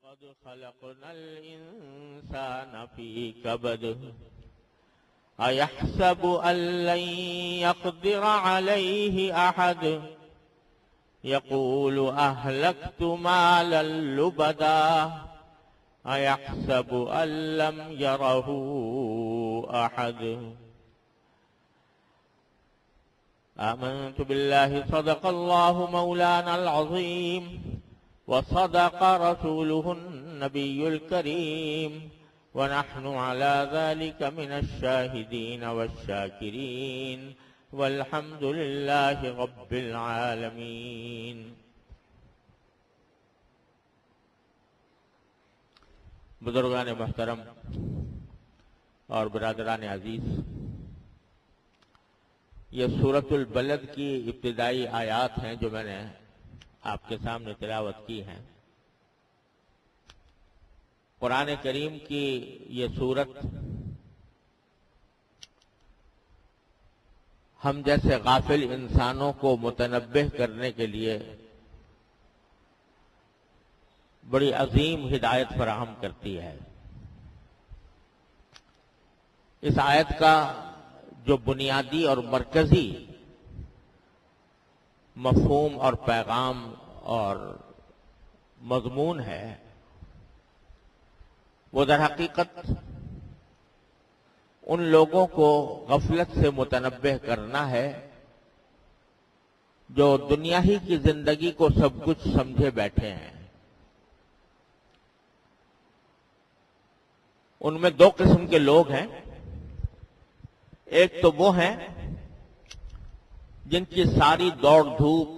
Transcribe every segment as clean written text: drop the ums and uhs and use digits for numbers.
قد خلقنا الإنسان في كبد أيحسب أن لن يقدر عليه أحد يقول أهلكت مالا لبدا أيحسب أن لم يره أحد آمنت بالله صدق الله مولانا العظيم وصدق رسوله النبي الكريم ونحن على ذلك من الشاهدين والشاكرين والحمد لله رب العالمين. بزرگان محترم اور برادران عزیز، یہ سورۃ البلد کی ابتدائی آیات ہیں جو میں نے آپ کے سامنے تلاوت کی ہیں. قرآن کریم کی یہ سورت ہم جیسے غافل انسانوں کو متنبہ کرنے کے لیے بڑی عظیم ہدایت فراہم کرتی ہے. اس آیت کا جو بنیادی اور مرکزی مفہوم اور پیغام اور مضمون ہے وہ در حقیقت ان لوگوں کو غفلت سے متنبہ کرنا ہے جو دنیا ہی کی زندگی کو سب کچھ سمجھے بیٹھے ہیں. ان میں دو قسم کے لوگ ہیں. ایک تو وہ ہیں جن کی ساری دوڑ دھوپ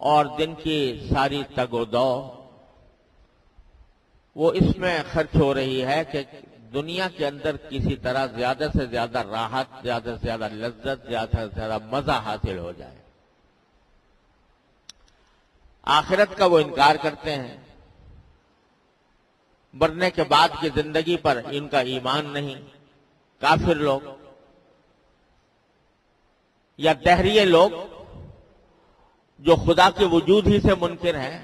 اور جن کی ساری تگ و دو وہ اس میں خرچ ہو رہی ہے کہ دنیا کے اندر کسی طرح زیادہ سے زیادہ راحت، زیادہ سے زیادہ لذت، زیادہ سے زیادہ مزہ حاصل ہو جائے. آخرت کا وہ انکار کرتے ہیں. مرنے کے بعد کی زندگی پر ان کا ایمان نہیں. کافر لوگ یا دہریے لوگ جو خدا کے وجود ہی سے منکر ہیں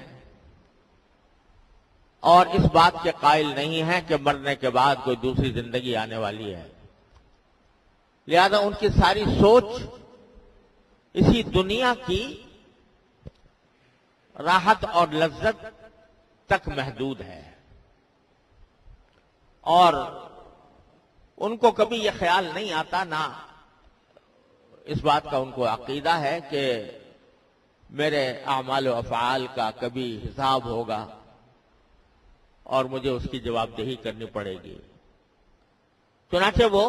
اور اس بات کے قائل نہیں ہیں کہ مرنے کے بعد کوئی دوسری زندگی آنے والی ہے. لہذا ان کی ساری سوچ اسی دنیا کی راحت اور لذت تک محدود ہے، اور ان کو کبھی یہ خیال نہیں آتا، نہ اس بات کا ان کو عقیدہ ہے کہ میرے اعمال و افعال کا کبھی حساب ہوگا اور مجھے اس کی جواب دہی کرنی پڑے گی. چنانچہ وہ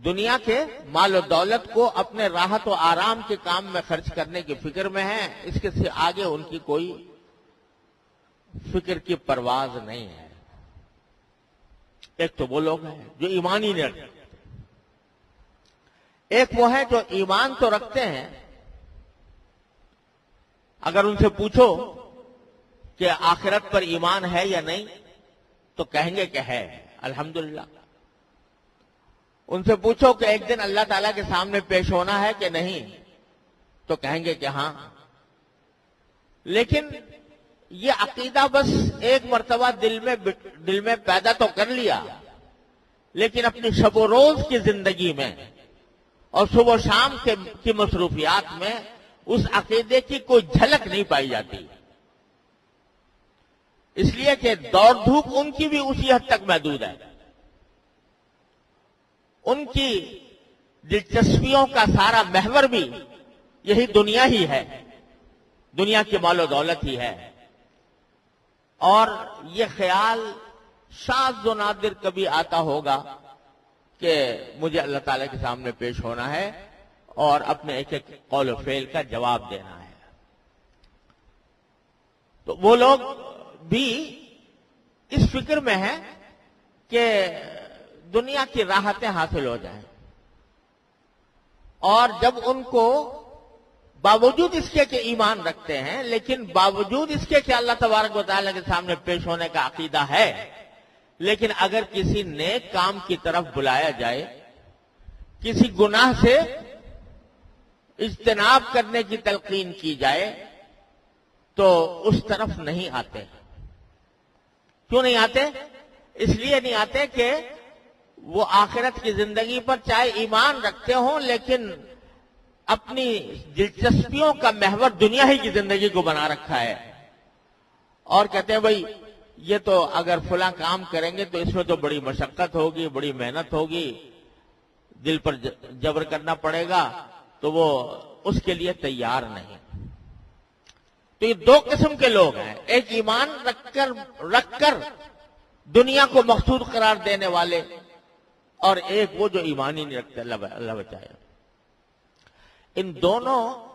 دنیا کے مال و دولت کو اپنے راحت و آرام کے کام میں خرچ کرنے کی فکر میں ہیں. اس کے سے آگے ان کی کوئی فکر کی پرواز نہیں ہے. ایک تو وہ لوگ ہیں جو ایمان ہی نہیں رکھتے. ایک وہ ہے جو ایمان تو رکھتے ہیں. اگر ان سے پوچھو کہ آخرت پر ایمان ہے یا نہیں تو کہیں گے کہ ہے، الحمدللہ. ان سے پوچھو کہ ایک دن اللہ تعالیٰ کے سامنے پیش ہونا ہے کہ نہیں تو کہیں گے کہ ہاں. لیکن یہ عقیدہ بس ایک مرتبہ دل میں پیدا تو کر لیا، لیکن اپنی شب و روز کی زندگی میں اور صبح و شام کی مصروفیات میں اس عقیدے کی کوئی جھلک نہیں پائی جاتی. اس لیے کہ دوڑ دھوپ ان کی بھی اسی حد تک محدود ہے. ان کی دلچسپیوں کا سارا محور بھی یہی دنیا ہی ہے، دنیا کی مال و دولت ہی ہے. اور یہ خیال شاذ و نادر کبھی آتا ہوگا کہ مجھے اللہ تعالیٰ کے سامنے پیش ہونا ہے اور اپنے ایک ایک قول و فعل کا جواب دینا ہے. تو وہ لوگ بھی اس فکر میں ہیں کہ دنیا کی راحتیں حاصل ہو جائیں، اور جب ان کو باوجود اس کے کہ ایمان رکھتے ہیں، لیکن باوجود اس کے کہ اللہ تبارک و تعالیٰ کے سامنے پیش ہونے کا عقیدہ ہے، لیکن اگر کسی نیک کام کی طرف بلایا جائے، کسی گناہ سے اجتناب کرنے کی تلقین کی جائے تو اس طرف نہیں آتے. کیوں نہیں آتے؟ اس لیے نہیں آتے کہ وہ آخرت کی زندگی پر چاہے ایمان رکھتے ہوں لیکن اپنی دلچسپیوں کا محور دنیا ہی کی زندگی کو بنا رکھا ہے، اور کہتے ہیں بھائی یہ تو اگر فلاں کام کریں گے تو اس میں تو بڑی مشقت ہوگی، بڑی محنت ہوگی، دل پر جبر کرنا پڑے گا، تو وہ اس کے لیے تیار نہیں. تو یہ دو قسم کے لوگ ہیں، ایک ایمان رکھ کر دنیا کو مقصود قرار دینے والے، اور ایک وہ جو ایمان ہی نہیں رکھتے. اللہ بچائے. ان دونوں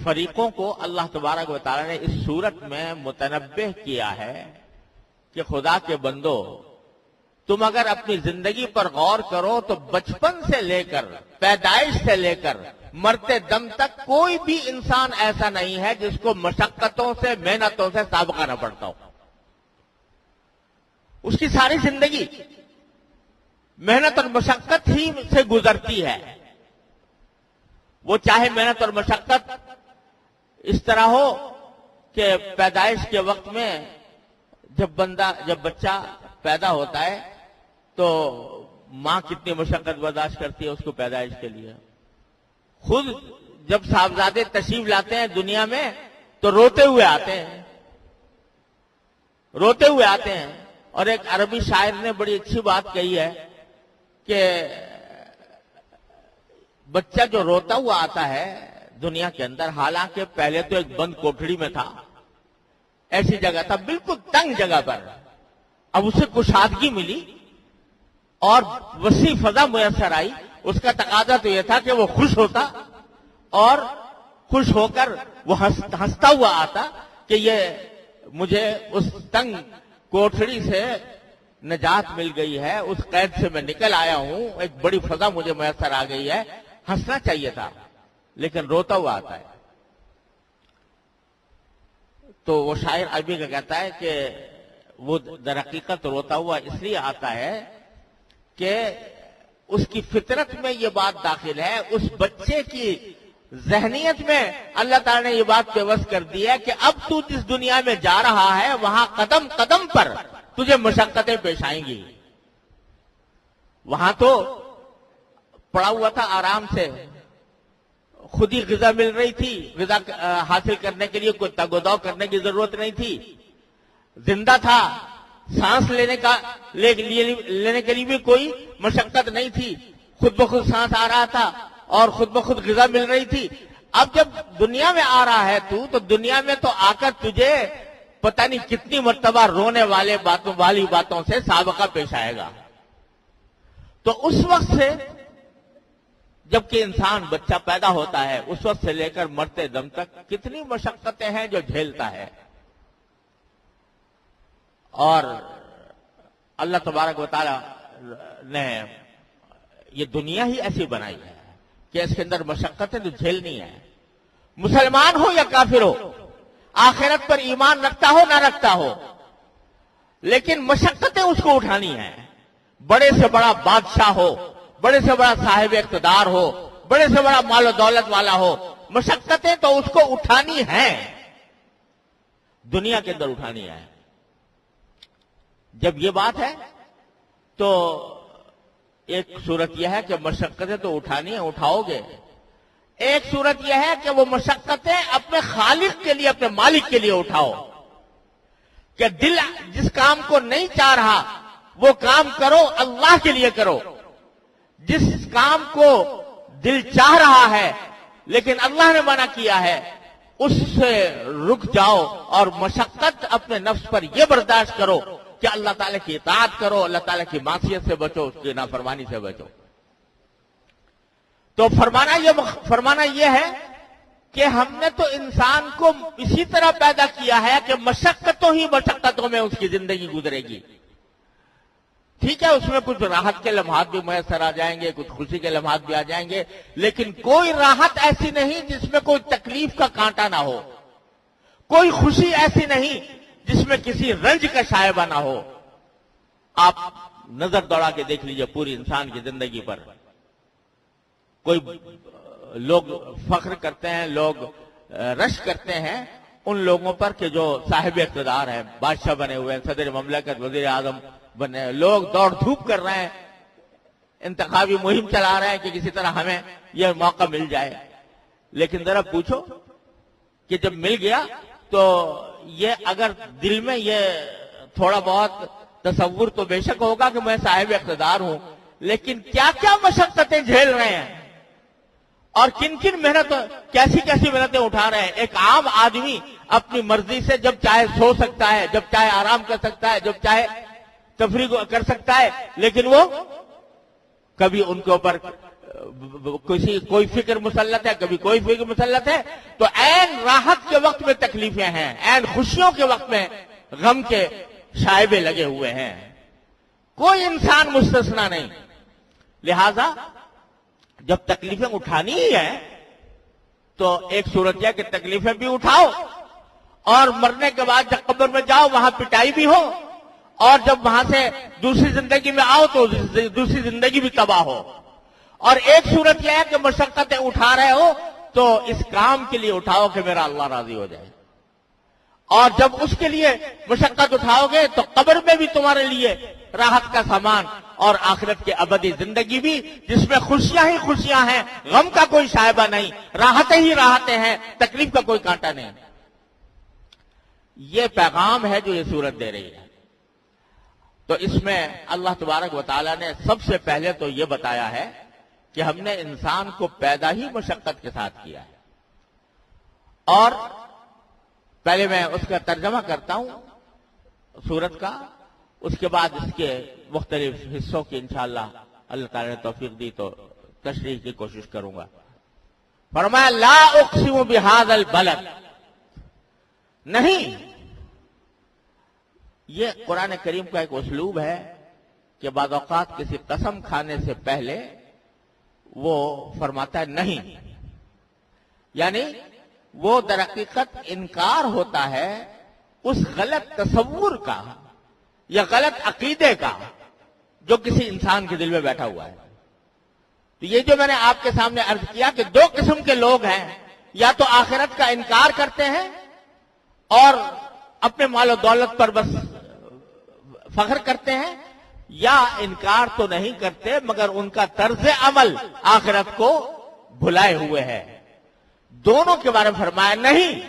فریقوں کو اللہ تبارک و تعالی نے اس صورت میں متنبہ کیا ہے کہ خدا کے بندو، تم اگر اپنی زندگی پر غور کرو تو بچپن سے لے کر، پیدائش سے لے کر مرتے دم تک کوئی بھی انسان ایسا نہیں ہے جس کو مشقتوں سے، محنتوں سے سابقہ نہ پڑتا ہو. اس کی ساری زندگی محنت اور مشقت ہی سے گزرتی ہے. وہ چاہے محنت اور مشقت اس طرح ہو کہ پیدائش کے وقت میں جب بچہ پیدا ہوتا ہے تو ماں کتنی مشقت برداشت کرتی ہے اس کو پیدائش کے لیے. خود جب صاحبزادے تشریف لاتے ہیں دنیا میں تو روتے ہوئے آتے ہیں. اور ایک عربی شاعر نے بڑی اچھی بات کہی ہے کہ بچہ جو روتا ہوا آتا ہے دنیا کے اندر، حالانکہ پہلے تو ایک بند کوٹھڑی میں تھا، ایسی جگہ تھا بالکل تنگ جگہ پر، اب اسے کشادگی ملی اور وسیع فضا میسر آئی. اس کا تقاضا تو یہ تھا کہ وہ خوش ہوتا اور خوش ہو کر وہ ہنستا ہوا آتا کہ یہ مجھے اس تنگ کوٹھڑی سے نجات مل گئی ہے، اس قید سے میں نکل آیا ہوں، ایک بڑی فضا مجھے میسر آ گئی ہے. ہنسنا چاہیے تھا لیکن روتا ہوا آتا ہے. تو وہ شاعر عربی کا کہتا ہے کہ وہ در حقیقت روتا ہوا اس لیے آتا ہے کہ اس کی فطرت میں یہ بات داخل ہے، اس بچے کی ذہنیت میں اللہ تعالی نے یہ بات پیوست کر دی ہے کہ اب تو جس دنیا میں جا رہا ہے وہاں قدم قدم پر تجھے مشقتیں پیش آئیں گی. وہاں تو پڑا ہوا تھا آرام سے، خود ہی غذا مل رہی تھی، غذا حاصل کرنے کے لیے کوئی تگ و دو کرنے کی ضرورت نہیں تھی، زندہ تھا، سانس لینے کے لیے بھی کوئی مشقت نہیں تھی، خود بخود سانس آ رہا تھا اور خود بخود غذا مل رہی تھی. اب جب دنیا میں آ رہا ہے تو دنیا میں تو آ کر تجھے پتہ نہیں کتنی مرتبہ رونے والی باتوں سے سابقہ پیش آئے گا. تو اس وقت سے جبکہ انسان بچہ پیدا ہوتا ہے اس وقت سے لے کر مرتے دم تک کتنی مشقتیں ہیں جو جھیلتا ہے. اور اللہ تبارک و تعالی نے یہ دنیا ہی ایسی بنائی ہے کہ اس کے اندر مشقتیں تو جھیلنی ہے. مسلمان ہو یا کافر ہو، آخرت پر ایمان رکھتا ہو نہ رکھتا ہو، لیکن مشقتیں اس کو اٹھانی ہیں. بڑے سے بڑا بادشاہ ہو، بڑے سے بڑا صاحب اقتدار ہو، بڑے سے بڑا مال و دولت والا ہو، مشقتیں تو اس کو اٹھانی ہیں، دنیا کے اندر اٹھانی ہے. جب یہ بات ہے تو ایک صورت یہ ہے کہ مشقتیں تو اٹھانی ہیں، اٹھاؤ گے. ایک صورت یہ ہے کہ وہ مشقتیں اپنے خالق کے لیے، اپنے مالک کے لیے اٹھاؤ، کہ دل جس کام کو نہیں چاہ رہا وہ کام کرو، اللہ کے لیے کرو. جس کام کو دل چاہ رہا ہے لیکن اللہ نے منع کیا ہے اس سے رک جاؤ اور مشقت اپنے نفس پر یہ برداشت کرو کہ اللہ تعالیٰ کی اطاعت کرو، اللہ تعالیٰ کی معصیت سے بچو، اس کی نافرمانی سے بچو. تو فرمانا یہ ہے کہ ہم نے تو انسان کو اسی طرح پیدا کیا ہے کہ مشقتوں میں اس کی زندگی گزرے گی. ٹھیک ہے، اس میں کچھ راحت کے لمحات بھی میسر آ جائیں گے، کچھ خوشی کے لمحات بھی آ جائیں گے، لیکن کوئی راحت ایسی نہیں جس میں کوئی تکلیف کا کانٹا نہ ہو، کوئی خوشی ایسی نہیں جس میں کسی رنج کا شائبہ نہ ہو. آپ نظر دوڑا کے دیکھ لیجئے پوری انسان کی زندگی پر. کوئی لوگ فخر کرتے ہیں، لوگ رش کرتے ہیں ان لوگوں پر کہ جو صاحب اقتدار ہیں، بادشاہ بنے ہوئے ہیں، صدر مملکت، وزیر اعظم بنے ہیں، لوگ دوڑ دھوپ کر رہے ہیں، انتخابی مہم چلا رہے ہیں کہ کسی طرح ہمیں یہ موقع مل جائے. لیکن ذرا پوچھو کہ جب مل گیا تو یہ اگر دل میں یہ تھوڑا بہت تصور تو بے شک ہوگا کہ میں صاحب اقتدار ہوں، لیکن کیا کیا مشقتیں جھیل رہے ہیں اور کن کن محنتوں، کیسی کیسی محنتیں اٹھا رہے ہیں. ایک عام آدمی اپنی مرضی سے جب چاہے سو سکتا ہے، جب چاہے آرام کر سکتا ہے، جب چاہے تفریح کر سکتا ہے، لیکن وہ کبھی ان کے اوپر کوئی فکر مسلط ہے، کبھی کوئی فکر مسلط ہے. تو عین راحت کے وقت میں تکلیفیں ہیں، عین خوشیوں کے وقت میں غم کے شائبے لگے ہوئے ہیں. کوئی انسان مستثنا نہیں. لہذا جب تکلیفیں اٹھانی ہی ہے تو ایک صورت یہ کہ تکلیفیں بھی اٹھاؤ، اور مرنے کے بعد جب قبر میں جاؤ وہاں پٹائی بھی ہو، اور جب وہاں سے دوسری زندگی میں آؤ تو دوسری زندگی بھی تباہ ہو. اور ایک صورت یہ ہے کہ مشقتیں اٹھا رہے ہو تو اس کام کے لیے اٹھاؤ کہ میرا اللہ راضی ہو جائے. اور جب اس کے لیے مشقت اٹھاؤ گے تو قبر میں بھی تمہارے لیے راحت کا سامان، اور آخرت کی ابدی زندگی بھی جس میں خوشیاں ہی خوشیاں ہیں، غم کا کوئی شائبہ نہیں، راحتیں ہی راحتیں ہیں، تکلیف کا کوئی کانٹا نہیں. یہ پیغام ہے جو یہ صورت دے رہی ہے. تو اس میں اللہ تبارک و تعالیٰ نے سب سے پہلے تو یہ بتایا ہے کہ ہم نے انسان کو پیدا ہی مشقت کے ساتھ کیا ہے. اور پہلے میں اس کا ترجمہ کرتا ہوں سورت کا، اس کے بعد اس کے مختلف حصوں کی انشاءاللہ اللہ تعالیٰ نے توفیق دی تو تشریح کی کوشش کروں گا. فرمایا لا اقسم بہذا البلد، نہیں، یہ قرآن کریم کا ایک اسلوب ہے کہ بعض اوقات کسی قسم کھانے سے پہلے وہ فرماتا ہے نہیں، یعنی وہ در حقیقت انکار ہوتا ہے اس غلط تصور کا یا غلط عقیدے کا جو کسی انسان کے دل میں بیٹھا ہوا ہے. تو یہ جو میں نے آپ کے سامنے عرض کیا کہ دو قسم کے لوگ ہیں، یا تو آخرت کا انکار کرتے ہیں اور اپنے مال و دولت پر بس فخر کرتے ہیں، یا انکار تو نہیں کرتے مگر ان کا طرز عمل آخرت کو بھلائے ہوئے ہے. دونوں کے بارے میں فرمایا نہیں،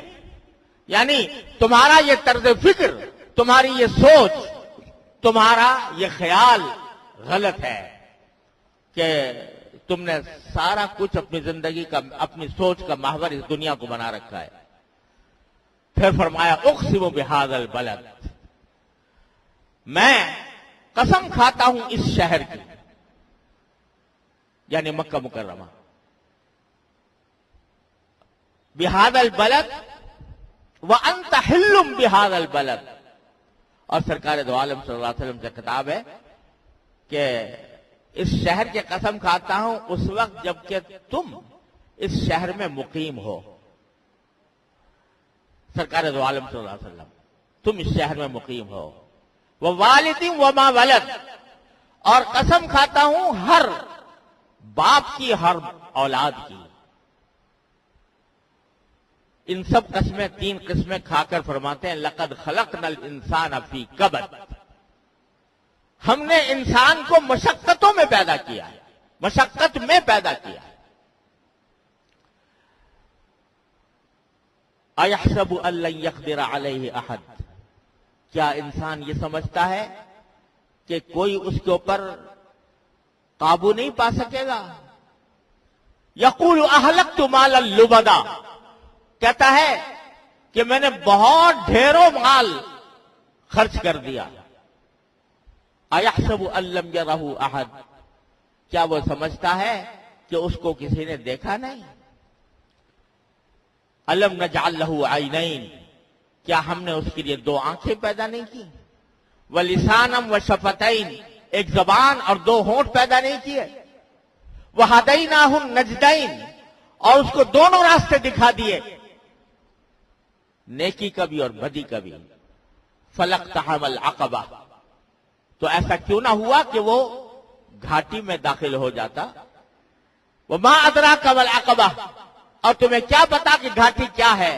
یعنی تمہارا یہ طرز فکر، تمہاری یہ سوچ، تمہارا یہ خیال غلط ہے کہ تم نے سارا کچھ اپنی زندگی کا، اپنی سوچ کا محور اس دنیا کو بنا رکھا ہے. پھر فرمایا اقسم بہذا البلد، میں قسم کھاتا ہوں اس شہر کی، یعنی مکہ مکرمہ. بہذا البلد وانت حل بہذا البلد، اور سرکار دو عالم صلی اللہ علیہ وسلم سے خطاب ہے کہ اس شہر کی قسم کھاتا ہوں اس وقت جب کہ تم اس شہر میں مقیم ہو. سرکار دو عالم صلی اللہ علیہ وسلم، تم اس شہر میں مقیم ہو. ووالد وما ولد، اور قسم کھاتا ہوں ہر باپ کی، ہر اولاد کی. ان سب قسمیں، تین قسمیں کھا کر فرماتے ہیں لقد خلقنا الانسان فی کبد، ہم نے انسان کو مشقتوں میں پیدا کیا ہے، مشقت میں پیدا کیا ہے. ایحسب ان لن یقدر علیہ احد، کیا انسان یہ سمجھتا ہے کہ کوئی اس کے اوپر قابو نہیں پا سکے گا؟ یقول اہلکت مالا لبدا، کہتا ہے کہ میں نے بہت ڈھیروں مال خرچ کر دیا. ایحسب ان لم یرہ احد، کیا وہ سمجھتا ہے کہ اس کو کسی نے دیکھا نہیں؟ الم نجعل لہ عینین، کیا ہم نے اس کے لیے دو آنکھیں پیدا نہیں کی؟ ولسانم وشفتین، ایک زبان اور دو ہونٹ پیدا نہیں کیے؟ وہدیناہ النجدین، اور اس کو دونوں راستے دکھا دیے، نیکی کا بھی اور بدی کا بھی. فلاقتحم العقبہ، تو ایسا کیوں نہ ہوا کہ وہ گھاٹی میں داخل ہو جاتا. وما ادراک ما العقبہ، اور تمہیں کیا پتا کہ گھاٹی کیا ہے؟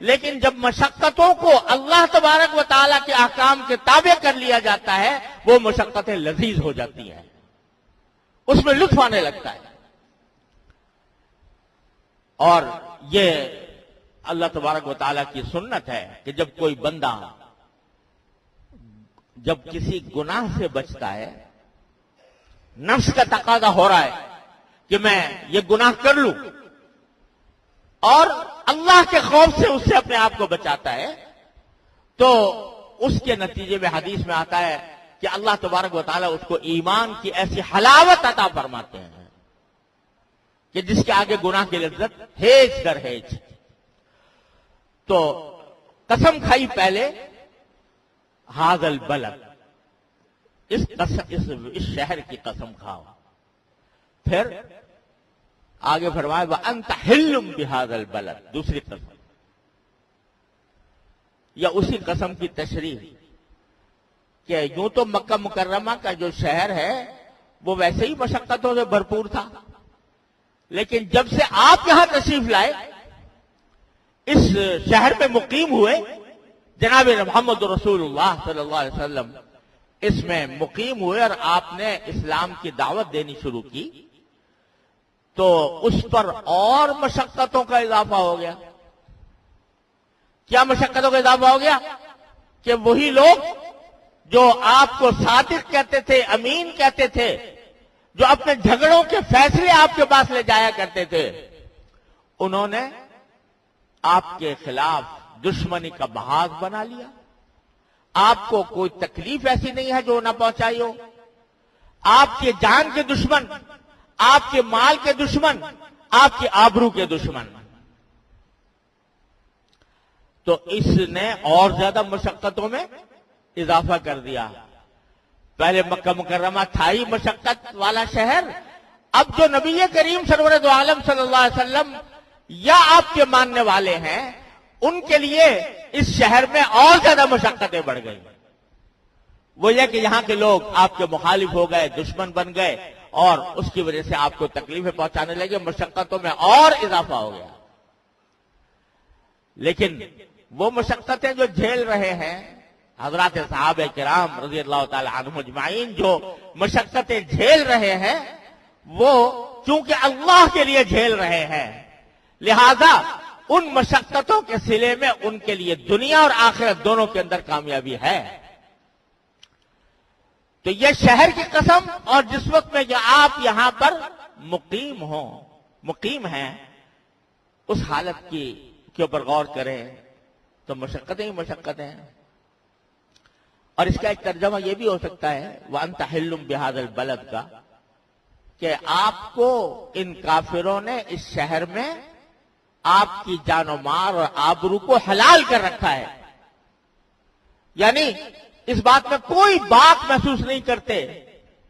لیکن جب مشقتوں کو اللہ تبارک و تعالیٰ کے احکام کے تابع کر لیا جاتا ہے وہ مشقتیں لذیذ ہو جاتی ہیں، اس میں لطف آنے لگتا ہے۔ اور یہ اللہ تبارک و تعالیٰ کی سنت ہے کہ جب کوئی بندہ جب کسی گناہ سے بچتا ہے، نفس کا تقاضا ہو رہا ہے کہ میں یہ گناہ کر لوں، اور اللہ کے خوف سے اس سے اپنے آپ کو بچاتا ہے، تو اس کے نتیجے میں حدیث میں آتا ہے کہ اللہ تبارک و تعالیٰ اس کو ایمان کی ایسی حلاوت عطا فرماتے ہیں کہ جس کے آگے گناہ کی لذت ہیج در ہیج۔ تو قسم کھائی پہلے ھذا البلد، اس شہر کی قسم کھاؤ، پھر آگے فرمایا وَأَنْتَ حِلٌّ بِهَذَا الْبَلَدِ، دوسری قسم، یا اسی قسم کی تشریح کہ یوں تو مکہ مکرمہ کا جو شہر ہے وہ ویسے ہی مشقتوں سے بھرپور تھا، لیکن جب سے آپ یہاں تشریف لائے، اس شہر میں مقیم ہوئے، جناب محمد رسول اللہ صلی اللہ علیہ وسلم اس میں مقیم ہوئے اور آپ نے اسلام کی دعوت دینی شروع کی، تو اس پر اور مشقتوں کا اضافہ ہو گیا۔ کیا مشقتوں کا اضافہ ہو گیا؟ کہ وہی لوگ جو آپ کو صادق کہتے تھے، امین کہتے تھے، جو اپنے جھگڑوں کے فیصلے آپ کے پاس لے جایا کرتے تھے، انہوں نے آپ کے خلاف دشمنی کا محاذ بنا لیا۔ آپ کو کوئی تکلیف ایسی نہیں ہے جو نہ پہنچائی ہو، آپ کے جان کے دشمن، آپ کے مال کے دشمن، آپ کی آبرو کے دشمن۔ تو اس نے اور زیادہ مشقتوں میں اضافہ کر دیا۔ پہلے مکہ مکرمہ تھا ہی مشقت والا شہر، اب جو نبی کریم سرور دو عالم صلی اللہ علیہ وسلم یا آپ کے ماننے والے ہیں، ان کے لیے اس شہر میں اور زیادہ مشقتیں بڑھ گئی۔ وہ یہ کہ یہاں کے لوگ آپ کے مخالف ہو گئے، دشمن بن گئے، اور اس کی وجہ سے آپ کو تکلیفیں پہنچانے لگے، مشقتوں میں اور اضافہ ہو گیا۔ لیکن وہ مشقتیں جو جھیل رہے ہیں حضرات صحابہ کرام رضی اللہ تعالی عنہم اجمعین، جو مشقتیں جھیل رہے ہیں، وہ چونکہ اللہ کے لیے جھیل رہے ہیں، لہذا ان مشقتوں کے صلے میں ان کے لیے دنیا اور آخرت دونوں کے اندر کامیابی ہے۔ تو یہ شہر کی قسم، اور جس وقت میں کہ آپ یہاں پر مقیم ہیں، اس حالت کے اوپر غور کریں تو مشقتیں ہی مشقتیں ہیں۔ اور اس کا ایک ترجمہ یہ بھی ہو سکتا ہے وَأَنْتَ حِلٌّ بِهَذَا الْبَلَدِ کا، کہ آپ کو ان کافروں نے اس شہر میں آپ کی جان و مال اور آبرو کو حلال کر رکھا ہے، یعنی اس بات میں کوئی بات محسوس نہیں کرتے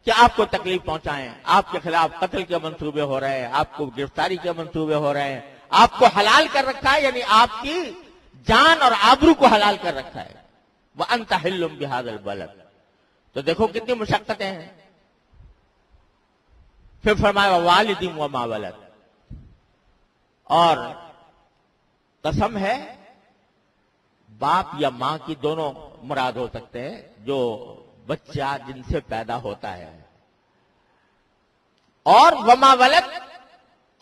کہ آپ کو تکلیف پہنچائیں، آپ کے خلاف قتل کے منصوبے ہو رہے ہیں، آپ کو گرفتاری کے منصوبے ہو رہے ہیں، آپ کو حلال کر رکھا ہے، یعنی آپ کی جان اور آبرو کو حلال کر رکھا ہے۔ وَأَنْتَ حِلٌّ بِهَذَا الْبَلَدِ، تو دیکھو کتنی مشقتیں ہیں۔ پھر فرمایا وَوَالِدٍ وَمَا وَلَدَ، اور قسم ہے باپ یا ماں کی دونوں مراد ہو سکتے ہیں، جو بچہ جن سے پیدا ہوتا ہے، اور وما ولد،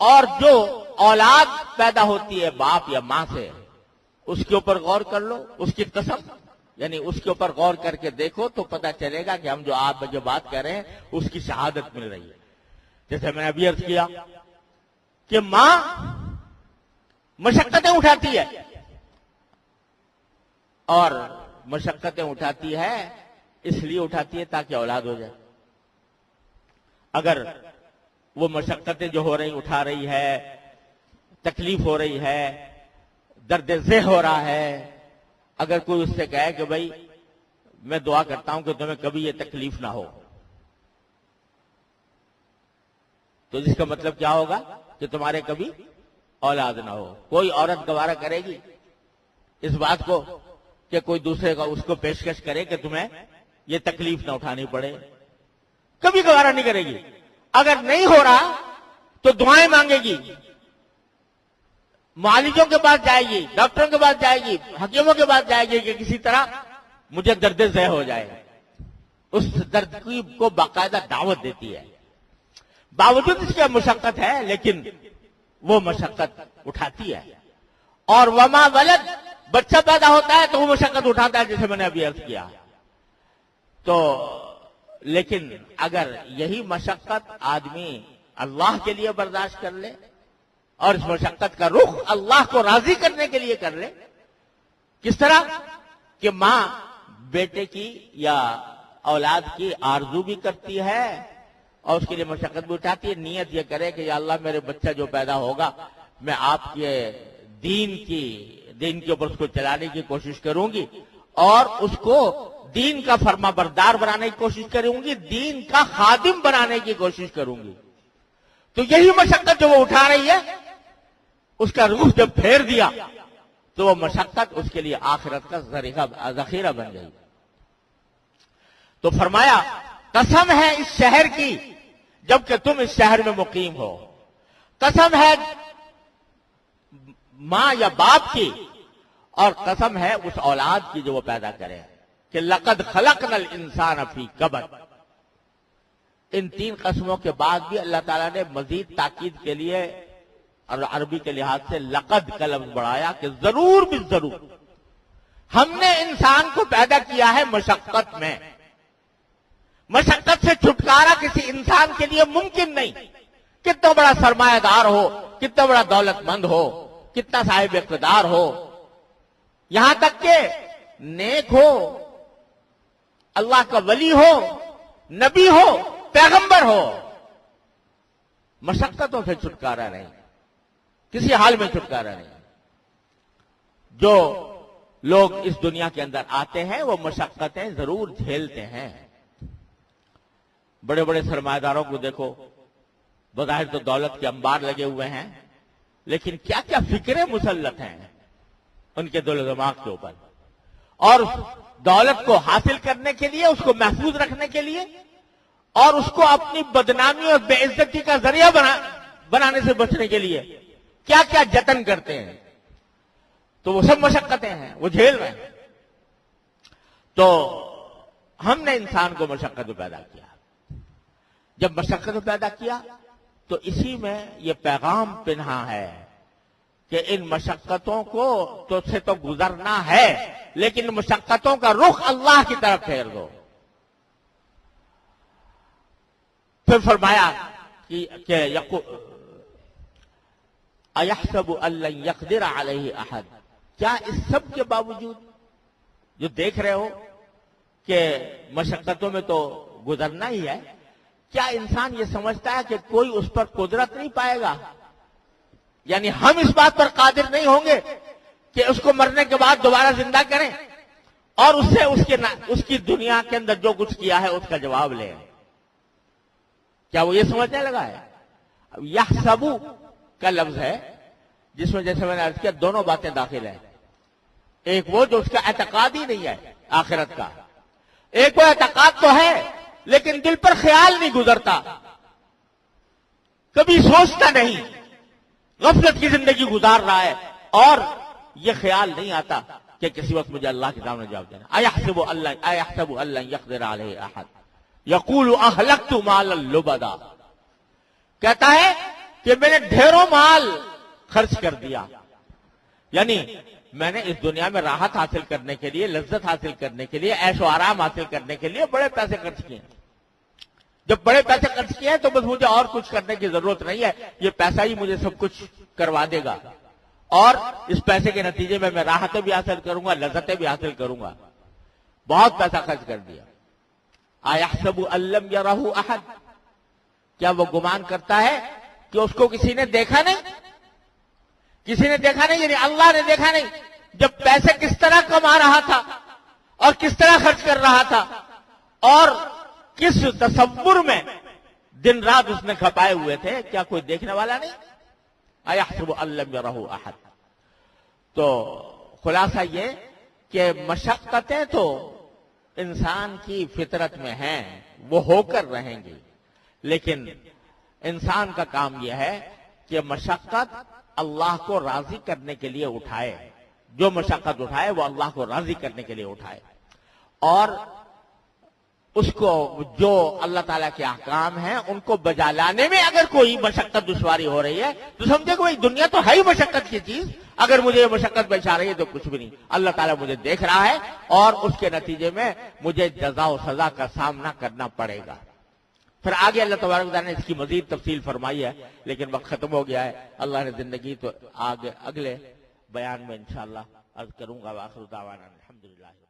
اور جو اولاد پیدا ہوتی ہے باپ یا ماں سے، اس کے اوپر غور کر لو، اس کی قسم، یعنی اس کے اوپر غور کر کے دیکھو تو پتہ چلے گا کہ ہم جو آپ جو بات کر رہے ہیں اس کی شہادت مل رہی ہے۔ جیسے میں نے ابھی عرض کیا کہ ماں مشقتیں اٹھاتی ہے، اور مشقتیں اٹھاتی ہے اس لیے اٹھاتی ہے تاکہ اولاد ہو جائے۔ اگر وہ مشقتیں جو ہو رہی اٹھا رہی ہے، تکلیف ہو رہی ہے، درد ذہ ہو رہا ہے، اگر کوئی اس سے کہے کہ بھائی میں دعا کرتا ہوں کہ تمہیں کبھی یہ تکلیف نہ ہو، تو جس کا مطلب کیا ہوگا کہ تمہارے کبھی اولاد نہ ہو۔ کوئی عورت گوارا کرے گی اس بات کو کہ کوئی دوسرے کا اس کو پیشکش کرے کہ تمہیں یہ تکلیف نہ اٹھانی پڑے؟ کبھی گوارا نہیں کرے گی۔ اگر نہیں ہو رہا تو دعائیں مانگے گی، معالجوں کے پاس جائے گی، ڈاکٹروں کے پاس جائے گی، حکیموں کے پاس جائے گی کہ کسی طرح مجھے درد ذہ ہو جائے، اس درد کو باقاعدہ دعوت دیتی ہے، باوجود اس کے مشقت ہے لیکن وہ مشقت اٹھاتی ہے۔ اور وما ولد، بچہ پیدا ہوتا ہے تو وہ مشقت اٹھاتا ہے، جیسے میں نے ابھی عرض کیا۔ تو لیکن اگر یہی مشقت آدمی اللہ کے لیے برداشت کر لے اور اس مشقت کا رخ اللہ کو راضی کرنے کے لیے کر لے، کس طرح کہ ماں بیٹے کی یا اولاد کی آرزو بھی کرتی ہے اور اس کے لیے مشقت بھی اٹھاتی ہے، نیت یہ کرے کہ یا اللہ میرے بچہ جو پیدا ہوگا میں آپ کے دین کے اوپر اس کو چلانے کی کوشش کروں گی اور اس کو دین کا فرما بردار بنانے کی کوشش کروں گی، دین کا خادم بنانے کی کوشش کروں گی۔ تو یہی مشقت جو وہ اٹھا رہی ہے، اس کا روح جب پھیر دیا تو وہ مشقت اس کے لیے آخرت کا ذخیرہ بن گئی۔ تو فرمایا قسم ہے اس شہر کی جبکہ تم اس شہر میں مقیم ہو، قسم ہے ماں یا باپ کی، اور قسم ہے اس اولاد کی جو وہ پیدا کرے کہ لقد خلقنا الانسان فی کبد۔ ان تین قسموں کے بعد بھی اللہ تعالیٰ نے مزید تاکید کے لیے اور عربی کے لحاظ سے لقد کا لفظ بڑھایا کہ ضرور بھی ضرور ہم نے انسان کو پیدا کیا ہے مشقت میں۔ مشقت سے چھٹکارا کسی انسان کے لیے ممکن نہیں، کتنا بڑا سرمایہ دار ہو، کتنا بڑا دولت مند ہو، کتنا صاحب اقتدار ہو، یہاں تک کہ نیک ہو، اللہ کا ولی ہو، نبی ہو، پیغمبر ہو، مشقتوں سے چھٹکارا نہیں، کسی حال میں چھٹکارا نہیں۔ جو لوگ اس دنیا کے اندر آتے ہیں وہ مشقتیں ضرور جھیلتے ہیں۔ بڑے بڑے سرمایہ داروں کو دیکھو، بظاہر تو دولت کے انبار لگے ہوئے ہیں لیکن کیا کیا فکریں مسلط ہیں ان کے دل و دماغ کے اوپر، اور دولت کو حاصل کرنے کے لیے، اس کو محفوظ رکھنے کے لیے اور اس کو اپنی بدنامی اور بے عزتی کا ذریعہ بنانے سے بچنے کے لیے کیا کیا جتن کرتے ہیں۔ تو وہ سب مشقتیں ہیں، وہ جھیل رہے ہیں۔ تو ہم نے انسان کو مشقت پیدا کیا، جب مشقت پیدا کیا تو اسی میں یہ پیغام پنہا ہے کہ ان مشقتوں کو سے تو گزرنا ہے لیکن مشقتوں کا رخ اللہ کی طرف پھیر دو۔ پھر فرمایا کہ اَيَحْسَبُ أَن لَّن يَقْدِرَ عَلَيْهِ أَحَدٌ، کیا اس سب کے باوجود جو دیکھ رہے ہو کہ مشقتوں میں تو گزرنا ہی ہے، کیا انسان یہ سمجھتا ہے کہ کوئی اس پر قدرت نہیں پائے گا؟ یعنی ہم اس بات پر قادر نہیں ہوں گے کہ اس کو مرنے کے بعد دوبارہ زندہ کریں اور اس سے اس کی دنیا کے اندر جو کچھ کیا ہے اس کا جواب لیں؟ کیا وہ یہ سمجھنے لگا ہے؟ یحسبو کا لفظ ہے جس میں جیسے میں نے عرض کیا دونوں باتیں داخل ہیں، ایک وہ جو اس کا اعتقاد ہی نہیں ہے آخرت کا، ایک وہ اعتقاد تو ہے لیکن دل پر خیال نہیں گزرتا، کبھی سوچتا نہیں، غفلت کی زندگی گزار رہا ہے اور یہ خیال نہیں آتا کہ کسی وقت مجھے اللہ کے سامنے جواب دینا۔ اَيَحْسَبُ أَن لَّن يَقْدِرَ عَلَيْهِ أَحَدٌ يَقُولُ أَهْلَكْتُ مَالًا لُبَدًا، کہتا ہے کہ میں نے ڈھیروں مال خرچ کر دیا، یعنی میں نے اس دنیا میں راحت حاصل کرنے کے لیے، لذت حاصل کرنے کے لیے، عیش و آرام حاصل کرنے کے لیے بڑے پیسے خرچ کیے۔ جب بڑے پیسے خرچ کیے ہیں تو بس مجھے اور کچھ کرنے کی ضرورت نہیں ہے، یہ پیسہ ہی مجھے سب کچھ کروا دے گا اور اس پیسے کے نتیجے میں راحتیں بھی حاصل کروں گا، لذتیں بھی حاصل کروں گا۔ بہت پیسہ خرچ کر دیا۔ اَيَحْسَبُ أَن لَّمْ يَرَهُ أَحَدٌ، کیا وہ گمان کرتا ہے کہ اس کو کسی نے دیکھا نہیں؟ کسی نے دیکھا نہیں، یعنی اللہ نے دیکھا نہیں جب پیسے کس طرح کما رہا تھا اور کس طرح خرچ کر رہا تھا اور کس تصور میں دن رات اس نے کھپائے ہوئے تھے، کیا کوئی دیکھنے والا نہیں؟ اَيَحْسَبُ أَن لَّمْ يَرَهُ أَحَدٌ۔ تو خلاصہ یہ کہ مشقتیں تو انسان کی فطرت میں ہیں، وہ ہو کر رہیں گی، لیکن انسان کا کام یہ ہے کہ مشقت اللہ کو راضی کرنے کے لیے اٹھائے، جو مشقت اٹھائے وہ اللہ کو راضی کرنے کے لیے اٹھائے، اور اس کو جو اللہ تعالیٰ کے احکام ہیں ان کو بجا لانے میں اگر کوئی مشقت دشواری ہو رہی ہے تو سمجھے کہ بھائی دنیا تو ہے ہی مشقت کی چیز، اگر مجھے یہ مشقت پیش آ رہی ہے تو کچھ بھی نہیں، اللہ تعالیٰ مجھے دیکھ رہا ہے اور اس کے نتیجے میں مجھے جزا و سزا کا سامنا کرنا پڑے گا۔ پھر آگے اللہ تبارک و تعالیٰ نے اس کی مزید تفصیل فرمائی ہے، لیکن وقت ختم ہو گیا ہے، اللہ نے زندگی تو آگے اگلے بیان میں انشاءاللہ عرض کروں گا۔ وآخر دعوانا الحمدللہ۔